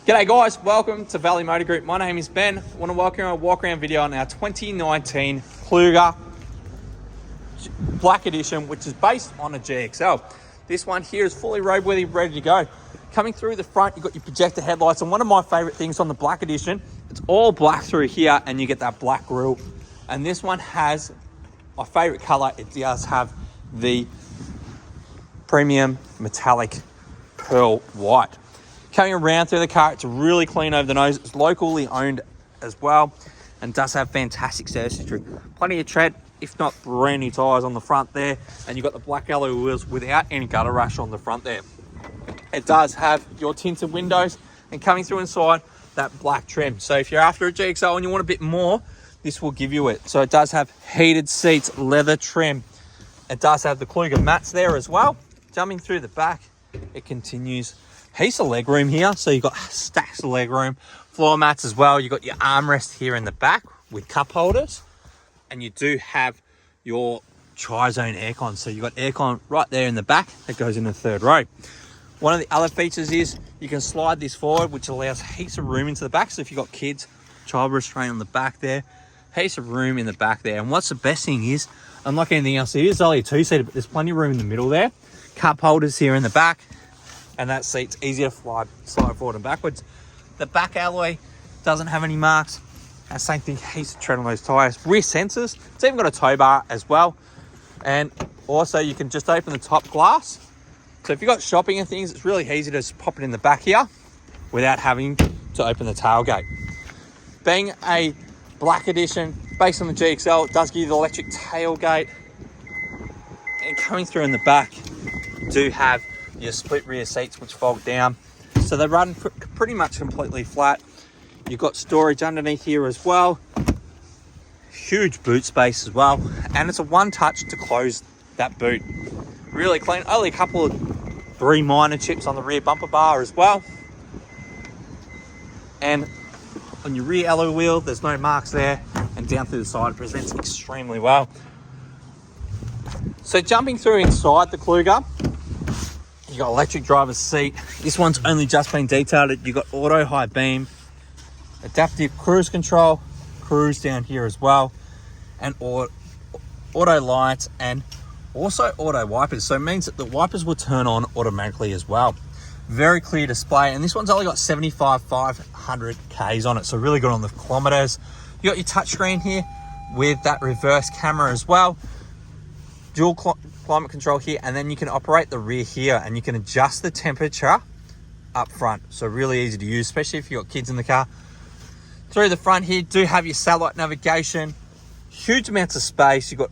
G'day guys, welcome to Valley Motor Group. My name is Ben. I want to welcome you on a walk around video on our 2019 Kluger Black Edition, which is based on a GXL. This one here is fully roadworthy, ready to go. Coming through the front, you've got your projector headlights, and one of my favorite things on the Black Edition, it's all black through here and you get that black grille. And this one has my favorite color. It does have the premium metallic pearl white. Coming around through the car, it's really clean over the nose. It's locally owned as well and does have fantastic service history. Plenty of tread, if not brand new tyres on the front there, and you've got the black alloy wheels without any gutter rash on the front there. It does have your tinted windows, and coming through inside, that black trim. So if you're after a GXL and you want a bit more, this will give you it. So it does have heated seats, leather trim. It does have the Kluger mats there as well. Jumping through the back, it continues. Heaps of leg room here, so you've got stacks of leg room, floor mats as well. You've got your armrest here in the back with cup holders, and you do have your tri-zone aircon. So you've got aircon right there in the back that goes in the third row. One of the other features is you can slide this forward, which allows heaps of room into the back. So if you've got kids, child restraint on the back there, heaps of room in the back there. And what's the best thing is, unlike anything else, it is only a two-seater, but there's plenty of room in the middle there. Cup holders here in the back, and that seat's easy to slide forward and backwards. The back alloy doesn't have any marks. And same thing, heaps of tread on those tyres. Rear sensors, it's even got a tow bar as well. And also you can just open the top glass. So if you've got shopping and things, it's really easy to just pop it in the back here without having to open the tailgate. Being a Black Edition based on the GXL, it does give you the electric tailgate. And coming through in the back, you do have your split rear seats which fold down, so they run pretty much completely flat. You've got storage underneath here as well, huge boot space as well, and it's a one touch to close that boot. Really clean. Only a couple of three minor chips on the rear bumper bar as well, and on your rear alloy wheel there's no marks there, and down through the side it presents extremely well. So jumping through inside the Kluger, you got electric driver's seat. This one's only just been detailed. You got auto high beam, adaptive cruise control, cruise down here as well, and auto lights, and also auto wipers. So it means that the wipers will turn on automatically as well. Very clear display, and this one's only got 500 Ks on it, so really good on the kilometers. You got your touchscreen here with that reverse camera as well. Dual climate control here, and then you can operate the rear here, and you can adjust the temperature up front. So really easy to use, especially if you've got kids in the car. Through the front here, do have your satellite navigation, huge amounts of space. You've got